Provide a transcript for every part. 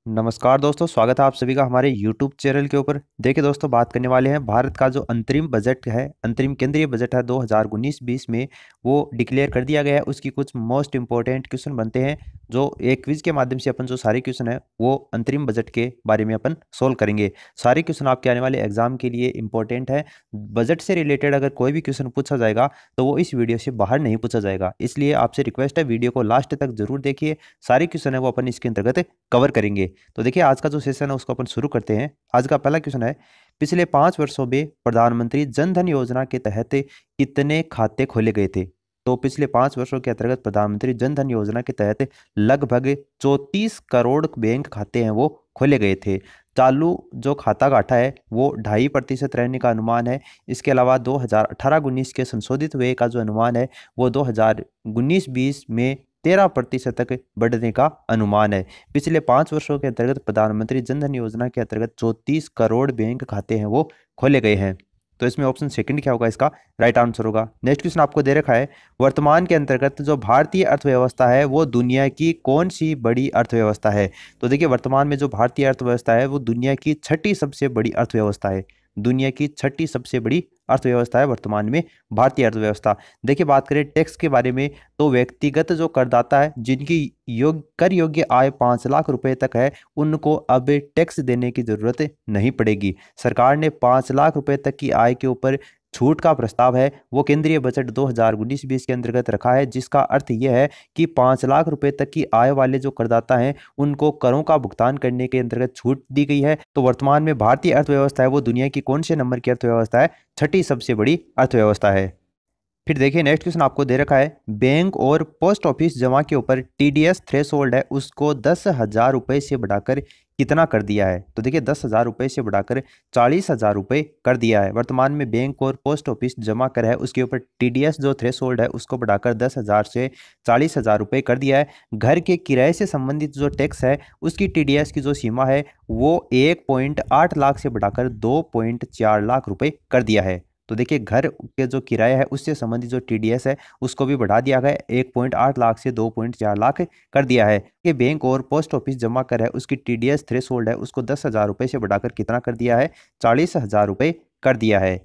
नमस्कार दोस्तों, स्वागत है आप सभी का हमारे YouTube चैनल के ऊपर। देखिए दोस्तों, बात करने वाले हैं भारत का जो अंतरिम बजट है, अंतरिम केंद्रीय बजट है 2019-20 में वो डिक्लेयर कर दिया गया है। उसकी कुछ मोस्ट इंपॉर्टेंट क्वेश्चन बनते हैं जो एक क्विज के माध्यम से अपन जो सारे क्वेश्चन है वो अंतरिम बजट के बारे में अपन सोल्व करेंगे। सारे क्वेश्चन आपके आने वाले एग्जाम के लिए इंपॉर्टेंट है। बजट से रिलेटेड अगर कोई भी क्वेश्चन पूछा जाएगा तो वो इस वीडियो से बाहर नहीं पूछा जाएगा, इसलिए आपसे रिक्वेस्ट है वीडियो को लास्ट तक जरूर देखिए। सारे क्वेश्चन है वो अपन इसके अंतर्गत कवर करेंगे। तो देखिए, आज का जो सेशन है उसको अपन शुरू करते हैं। आज का पहला क्वेश्चन है, पिछले 5 वर्षों में प्रधानमंत्री जन धन योजना के तहत कितने खाते खोले गए थे? तो पिछले 5 वर्षों के अंतर्गत प्रधानमंत्री जन धन योजना के तहत लगभग 34 करोड़ बैंक खाते हैं वो खोले गए थे। चालू जो खाता गाठा है वो 2.5% रहने का अनुमान है। इसके अलावा 2018-19 के संशोधित व्यय का जो अनुमान है वो 2019-20 में 13% तक बढ़ने का अनुमान है। पिछले 5 वर्षों के अंतर्गत प्रधानमंत्री जन धन योजना के अंतर्गत 34 करोड़ बैंक खाते हैं वो खोले गए हैं। तो इसमें ऑप्शन सेकंड क्या होगा, इसका राइट आंसर होगा। नेक्स्ट क्वेश्चन आपको दे रखा है, वर्तमान के अंतर्गत जो भारतीय अर्थव्यवस्था है वो दुनिया की कौन सी बड़ी अर्थव्यवस्था है? तो देखिए, वर्तमान में जो भारतीय अर्थव्यवस्था है वो दुनिया की छठी सबसे बड़ी अर्थव्यवस्था है। दुनिया की छठी सबसे बड़ी अर्थव्यवस्था है वर्तमान में भारतीय अर्थव्यवस्था। देखिए, बात करें टैक्स के बारे में तो व्यक्तिगत जो करदाता है जिनकी कर योग्य आय 5 लाख रुपए तक है उनको अब टैक्स देने की जरूरत नहीं पड़ेगी। सरकार ने 5 लाख रुपए तक की आय के ऊपर छूट का प्रस्ताव है वो केंद्रीय बजट 2019-20 के अंतर्गत रखा है, जिसका अर्थ यह है कि 5 लाख रुपए तक की आय वाले जो करदाता हैं उनको करों का भुगतान करने के अंतर्गत छूट दी गई है। तो वर्तमान में भारतीय अर्थव्यवस्था है वो दुनिया की कौन से नंबर की अर्थव्यवस्था है? छठी सबसे बड़ी अर्थव्यवस्था है। फिर देखिए, नेक्स्ट क्वेश्चन आपको दे रखा है, बैंक और पोस्ट ऑफिस जमा के ऊपर टीडीएस थ्रेशोल्ड है उसको 10,000 रुपये से बढ़ाकर कितना कर दिया है? तो देखिए, 10,000 रुपये से बढ़ाकर 40,000 रुपये कर दिया है। वर्तमान में बैंक और पोस्ट ऑफिस जमा कर है उसके ऊपर टीडीएस जो थ्रेशोल्ड है उसको बढ़ाकर 10,000 से 40,000 रुपये कर दिया है। घर के किराए से संबंधित जो टैक्स है उसकी टीडीएस की जो सीमा है वो 1.8 लाख से बढ़ाकर 2.4 लाख रुपये कर दिया है। तो देखिए, घर के जो किराया है उससे संबंधित जो टीडीएस है उसको भी बढ़ा दिया गया है, 1.8 लाख से 2.4 लाख कर दिया है। कि बैंक और पोस्ट ऑफिस जमा कर है उसकी टीडीएस थ्रेशोल्ड है उसको 10,000 रुपये से बढ़ाकर कितना कर दिया है? 40,000 रुपये कर दिया है।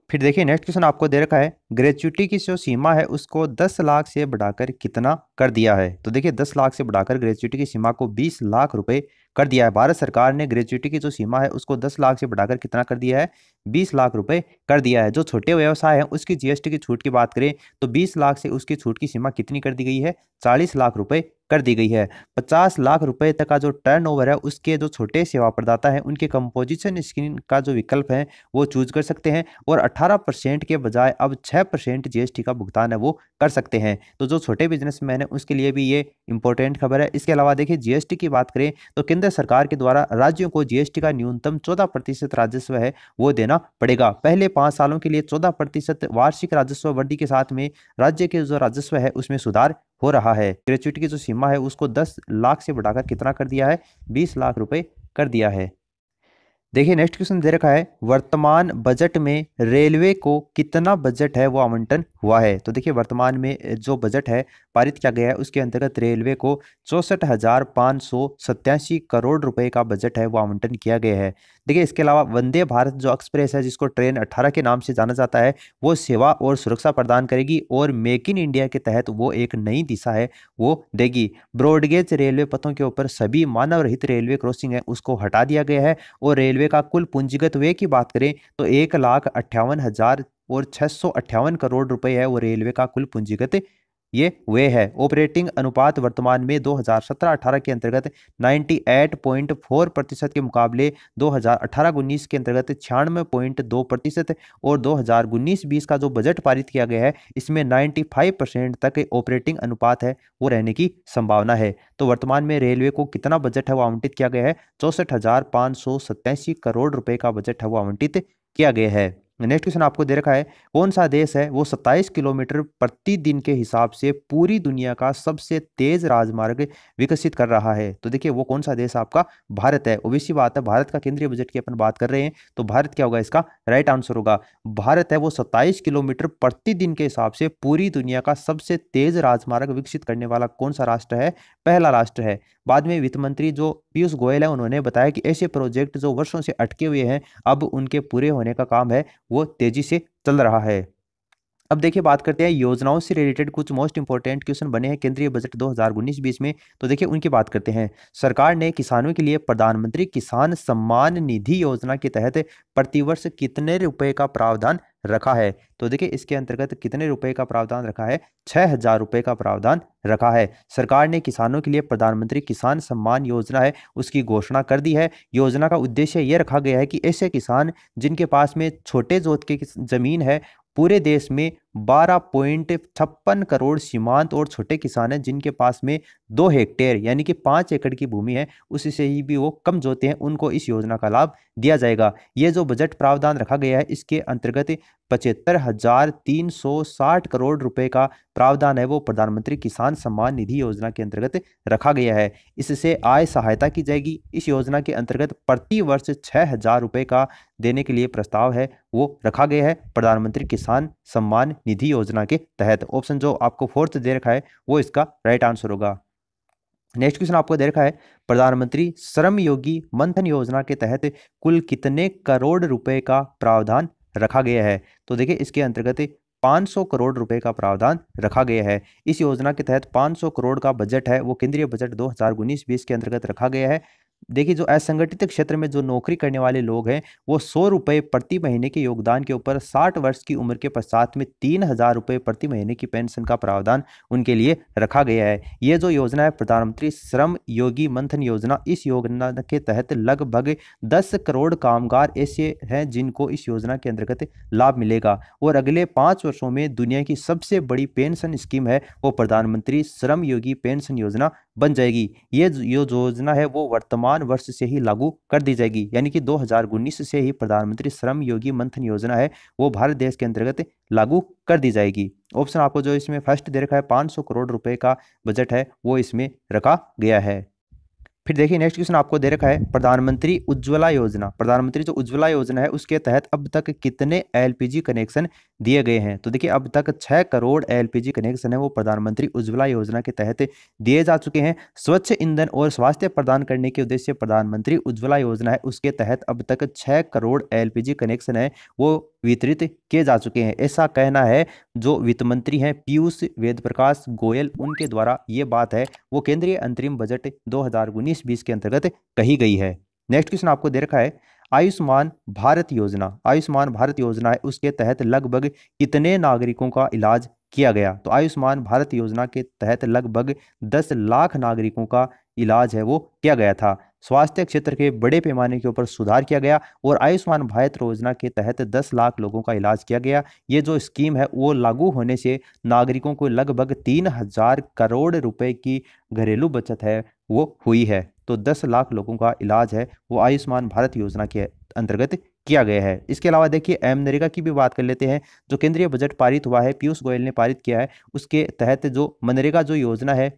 फिर देखिए, नेक्स्ट क्वेश्चन आपको दे रखा है, ग्रेच्युटी की जो सीमा है उसको 10 लाख से बढ़ाकर कितना कर दिया है? तो देखिए, 10 लाख से बढ़ाकर ग्रेच्युटी की सीमा को 20 लाख रुपए कर दिया है। भारत सरकार ने ग्रेच्युटी की जो सीमा है उसको 10 लाख से बढ़ाकर कितना कर दिया है? 20 लाख रुपए कर दिया है। जो छोटे व्यवसाय हैं उसकी जीएसटी की छूट की बात करें तो 20 लाख से उसकी छूट की सीमा कितनी कर दी गई है? 40 लाख रुपए कर दी गई है। 50 लाख रुपए तक का जो टर्नओवर है उसके जो छोटे सेवा प्रदाता हैं उनके कंपोजिशन स्कीम का जो विकल्प है वो चूज कर सकते हैं और 18% के बजाय अब 6% जीएसटी का भुगतान है वो कर सकते हैं। तो जो छोटे बिजनेसमैन है उसके लिए भी ये इंपॉर्टेंट खबर है। इसके अलावा देखिए, जीएसटी की बात करें तो केंद्र सरकार के द्वारा राज्यों को जीएसटी का न्यूनतम 14% राजस्व है वो देना पड़ेगा। पहले 5 सालों के लिए 14% वार्षिक राजस्व वृद्धि के साथ में राज्य के जो राजस्व है उसमें सुधार हो रहा है। ग्रेच्युटी की जो सीमा है उसको 10 लाख से बढ़ाकर कितना कर दिया है? 20 लाख रुपए कर दिया है। देखिए, नेक्स्ट क्वेश्चन दे रखा है, वर्तमान बजट में रेलवे को कितना बजट है वो आवंटन हुआ है? तो देखिए, वर्तमान में जो बजट है पारित किया गया है उसके अंतर्गत रेलवे को 64,587 करोड़ रुपए का बजट है वो आवंटन किया गया है। देखिए, इसके अलावा वंदे भारत जो एक्सप्रेस है जिसको ट्रेन 18 के नाम से जाना जाता है वो सेवा और सुरक्षा प्रदान करेगी और मेक इन इंडिया के तहत वो एक नई दिशा है वो देगी। ब्रॉडगेज रेलवे पथों के ऊपर सभी मानव रहित रेलवे क्रॉसिंग है उसको हटा दिया गया है और रेलवे का कुल पूंजीगत व्यय की बात करें तो 1,58,658 करोड़ रुपए है वो रेलवे का कुल पूंजीगत ये वे है। ऑपरेटिंग अनुपात वर्तमान में 2017-18 के अंतर्गत 98.4% के मुकाबले 2018-19 के अंतर्गत 96.2% और 2019-20 का जो बजट पारित किया गया है इसमें 95% तक ऑपरेटिंग अनुपात है वो रहने की संभावना है। तो वर्तमान में रेलवे को कितना बजट है वो आवंटित किया गया है? 64,587 करोड़ रुपए का बजट है वो आवंटित किया गया है। नेक्स्ट क्वेश्चन आपको दे रखा है, कौन सा देश है वो 27 किलोमीटर प्रति दिन के हिसाब से पूरी दुनिया का सबसे तेज राजमार्ग विकसित कर रहा है? तो देखिए, वो कौन सा देश आपका भारत है। ओबीसी बात है, भारत का केंद्रीय बजट की अपन बात कर रहे हैं तो भारत क्या होगा, इसका राइट आंसर होगा भारत है वो 27 किलोमीटर प्रति दिन के हिसाब से पूरी दुनिया का सबसे तेज राजमार्ग विकसित करने वाला कौन सा राष्ट्र है? पहला राष्ट्र है। बाद में वित्त मंत्री जो पीयूष गोयल है उन्होंने बताया कि ऐसे प्रोजेक्ट जो वर्षों से अटके हुए हैं अब उनके पूरे होने का काम है वो तेजी से चल रहा है। अब देखिए बात करते हैं योजनाओं से रिलेटेड कुछ मोस्ट इंपोर्टेंट क्वेश्चन बने हैं केंद्रीय बजट 2019-20 में, तो देखिए उनकी बात करते हैं। सरकार ने किसानों के लिए प्रधानमंत्री किसान सम्मान निधि योजना के तहत प्रतिवर्ष कितने रुपए का प्रावधान रखा है? तो देखिए इसके अंतर्गत कितने रुपए का प्रावधान रखा है? 6,000 रुपए का प्रावधान रखा है। सरकार ने किसानों के लिए प्रधानमंत्री किसान सम्मान योजना है उसकी घोषणा कर दी है। योजना का उद्देश्य यह रखा गया है कि ऐसे किसान जिनके पास में छोटे जोत की जमीन है, पूरे देश में 12.56 करोड़ सीमांत और छोटे किसान हैं जिनके पास में 2 हेक्टेयर यानी कि 5 एकड़ की भूमि है, उससे ही भी वो कम जोते हैं, उनको इस योजना का लाभ दिया जाएगा। ये जो बजट प्रावधान रखा गया है इसके अंतर्गत 75,360 करोड़ रुपए का प्रावधान है वो प्रधानमंत्री किसान सम्मान निधि योजना के अंतर्गत रखा गया है। इससे आय सहायता की जाएगी। इस योजना के अंतर्गत प्रति वर्ष 6,000 रुपए का देने के लिए प्रस्ताव है वो रखा गया है प्रधानमंत्री किसान सम्मान निधि योजना के तहत। ऑप्शन जो आपको फोर्थ दे रखा है वो इसका राइट आंसर होगा। नेक्स्ट क्वेश्चन आपको दे रखा है प्रधानमंत्री श्रम योगी मनधन योजना के तहत कुल कितने करोड़ रुपए का प्रावधान रखा गया है? तो देखिए इसके अंतर्गत 500 करोड़ रुपए का प्रावधान रखा गया है। इस योजना के तहत 500 करोड़ का बजट है वो केंद्रीय बजट 2019-20 के अंतर्गत रखा गया है। देखिए जो असंगठित क्षेत्र में जो नौकरी करने वाले लोग हैं वो 100 रुपये प्रति महीने के योगदान के ऊपर 60 वर्ष की उम्र के पश्चात में 3,000 रुपये प्रति महीने की पेंशन का प्रावधान उनके लिए रखा गया है। ये जो योजना है प्रधानमंत्री श्रम योगी मनधन योजना, इस योजना के तहत लगभग 10 करोड़ कामगार ऐसे हैं जिनको इस योजना के अंतर्गत लाभ मिलेगा और अगले 5 वर्षों में दुनिया की सबसे बड़ी पेंशन स्कीम है वो प्रधानमंत्री श्रम योगी पेंशन योजना बन जाएगी। ये योजना है वो वर्तमान वर्ष से ही लागू कर दी जाएगी, यानी कि 2019 से ही प्रधानमंत्री श्रम योगी मनधन योजना है वो भारत देश के अंतर्गत लागू कर दी जाएगी। ऑप्शन आपको जो इसमें फर्स्ट दे रखा है 500 करोड़ रुपए का बजट है वो इसमें रखा गया है। फिर देखिए नेक्स्ट क्वेश्चन आपको दे रखा है प्रधानमंत्री उज्ज्वला योजना। प्रधानमंत्री जो उज्ज्वला योजना है उसके तहत अब तक कितने एलपीजी कनेक्शन दिए गए हैं? तो देखिए अब तक 6 करोड़ एलपीजी कनेक्शन है वो प्रधानमंत्री उज्ज्वला योजना के तहत दिए जा चुके हैं। स्वच्छ ईंधन और स्वास्थ्य प्रदान करने के उद्देश्य प्रधानमंत्री उज्ज्वला योजना है उसके तहत अब तक 6 करोड़ एलपीजी कनेक्शन है वो वितरित किए जा चुके हैं। ऐसा कहना है जो वित्त मंत्री हैं पीयूष वेद प्रकाश गोयल, उनके द्वारा ये बात है वो केंद्रीय अंतरिम बजट 2019-20 के अंतर्गत कही गई है। नेक्स्ट क्वेश्चन आपको दे रखा है आयुष्मान भारत योजना। आयुष्मान भारत योजना है उसके तहत लगभग कितने नागरिकों का इलाज किया गया? तो आयुष्मान भारत योजना के तहत लगभग 10 लाख नागरिकों का इलाज है वो किया गया था। स्वास्थ्य क्षेत्र के बड़े पैमाने के ऊपर सुधार किया गया और आयुष्मान भारत योजना के तहत 10 लाख लोगों का इलाज किया गया। ये जो स्कीम है वो लागू होने से नागरिकों को लगभग 3,000 करोड़ रुपए की घरेलू बचत है वो हुई है। तो 10 लाख लोगों का इलाज है वो आयुष्मान भारत योजना के अंतर्गत किया गया है। इसके अलावा देखिए मनरेगा की भी बात कर लेते हैं। जो केंद्रीय बजट पारित हुआ है, पीयूष गोयल ने पारित किया है, उसके तहत जो मनरेगा जो योजना है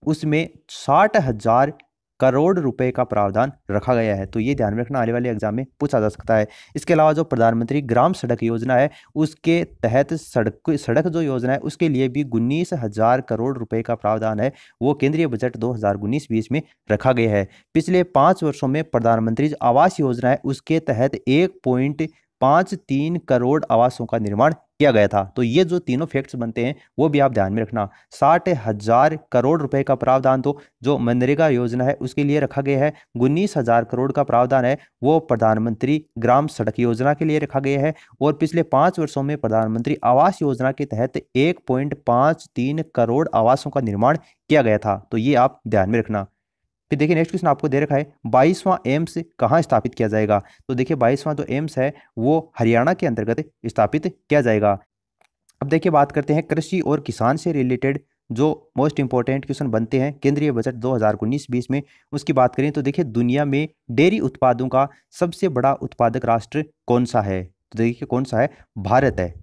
उसमें 60,000 करोड़ रुपए का प्रावधान रखा गया है। तो ये ध्यान में रखना, आने वाले एग्जाम में पूछा जा सकता है। इसके अलावा जो प्रधानमंत्री ग्राम सड़क योजना है उसके तहत सड़क जो योजना है उसके लिए भी 19,000 करोड़ रुपए का प्रावधान है वो केंद्रीय बजट 2019-20 में रखा गया है। पिछले 5 वर्षों में प्रधानमंत्री आवास योजना है उसके तहत 1.53 करोड़ आवासों का निर्माण किया गया था। तो ये जो तीनों फैक्ट्स बनते हैं वो भी आप ध्यान में रखना। 60,000 करोड़ रुपए का प्रावधान तो जो मनरेगा योजना है उसके लिए रखा गया है। 19,000 करोड़ का प्रावधान है वो प्रधानमंत्री ग्राम सड़क योजना के लिए रखा गया है और पिछले 5 वर्षों में प्रधानमंत्री आवास योजना के तहत 1.53 करोड़ आवासों का निर्माण किया गया था। तो ये आप ध्यान में रखना। फिर देखिए नेक्स्ट क्वेश्चन आपको दे रखा है 22वां एम्स कहाँ स्थापित किया जाएगा? तो देखिए 22वां जो एम्स है वो हरियाणा के अंतर्गत स्थापित किया जाएगा। अब देखिए बात करते हैं कृषि और किसान से रिलेटेड जो मोस्ट इंपॉर्टेंट क्वेश्चन बनते हैं केंद्रीय बजट 2019-20 में, उसकी बात करें तो देखिए दुनिया में डेयरी उत्पादों का सबसे बड़ा उत्पादक राष्ट्र कौन सा है? तो देखिए कौन सा है? भारत है।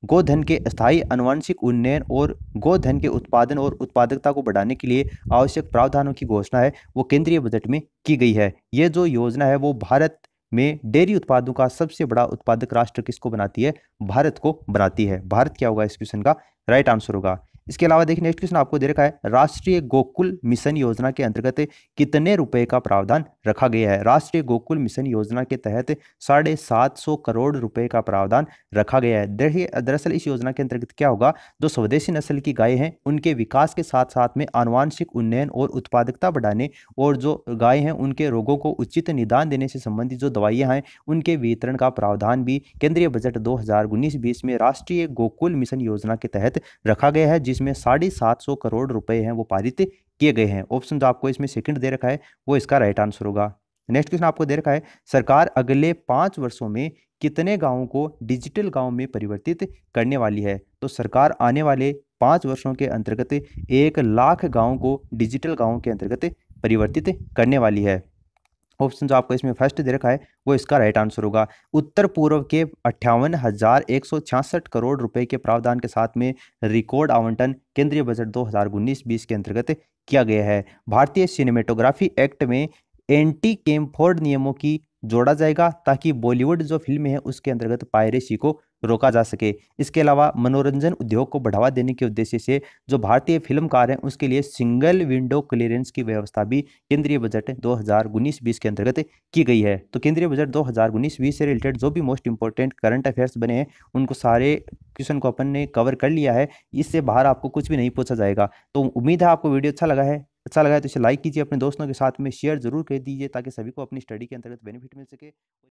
गोधन के स्थायी आनुवंशिक उन्नयन और गोधन के उत्पादन और उत्पादकता को बढ़ाने के लिए आवश्यक प्रावधानों की घोषणा है वो केंद्रीय बजट में की गई है। ये जो योजना है वो भारत में डेयरी उत्पादों का सबसे बड़ा उत्पादक राष्ट्र किसको बनाती है? भारत को बनाती है। भारत क्या होगा इस क्वेश्चन का राइट आंसर होगा। इसके अलावा देखिए नेक्स्ट क्वेश्चन आपको दे रखा है, राष्ट्रीय गोकुल मिशन योजना के अंतर्गत कितने रुपए का प्रावधान रखा गया है। राष्ट्रीय गोकुल मिशन योजना के तहत 750 करोड़ रुपए का प्रावधान रखा गया है। देखिए दरअसल इस योजना के अंतर्गत क्या होगा, जो स्वदेशी नस्ल की गाय हैं उनके विकास के साथ साथ में आनुवांशिक उन्नयन और उत्पादकता बढ़ाने, और जो गाय हैं उनके रोगों को उचित निदान देने से संबंधित जो दवाइयां हैं उनके वितरण का प्रावधान भी केंद्रीय बजट 2019-20 में राष्ट्रीय गोकुल मिशन योजना के तहत रखा गया है, जिसमें 750 करोड़ रुपए हैं वो पारित किए गए हैं। ऑप्शन जो आपको इसमें सेकंड दे रखा है वो इसका राइट आंसर होगा। नेक्स्ट क्वेश्चन आपको दे रखा है, सरकार अगले 5 वर्षों में कितने गांवों को डिजिटल गांव में परिवर्तित करने वाली है। तो सरकार आने वाले 5 वर्षों के अंतर्गत 1 लाख गांवों को डिजिटल गांव के अंतर्गत परिवर्तित करने वाली है। ऑप्शन जो आपको इसमें फर्स्ट दे रखा है वो इसका राइट आंसर होगा। उत्तर पूर्व के 58,166 करोड़ रुपए के प्रावधान के साथ में रिकॉर्ड आवंटन केंद्रीय बजट 2019-20 के अंतर्गत किया गया है। भारतीय सिनेमेटोग्राफी एक्ट में एंटी केमफोर्ड नियमों की जोड़ा जाएगा, ताकि बॉलीवुड जो फिल्म है उसके अंतर्गत पायरेसी को रोका जा सके। इसके अलावा मनोरंजन उद्योग को बढ़ावा देने के उद्देश्य से जो भारतीय फिल्मकार हैं उसके लिए सिंगल विंडो क्लियरेंस की व्यवस्था भी केंद्रीय बजट 2019-20 के अंतर्गत की गई है। तो केंद्रीय बजट 2019-20 से रिलेटेड जो भी मोस्ट इंपॉर्टेंट करंट अफेयर्स बने हैं उनको सारे क्वेश्चन को अपन ने कवर कर लिया है। इससे बाहर आपको कुछ भी नहीं पूछा जाएगा। तो उम्मीद है आपको वीडियो अच्छा लगा है तो इसे लाइक कीजिए, अपने दोस्तों के साथ में शेयर जरूर कर दीजिए, ताकि सभी को अपनी स्टडी के अंतर्गत बेनिफिट मिल सके।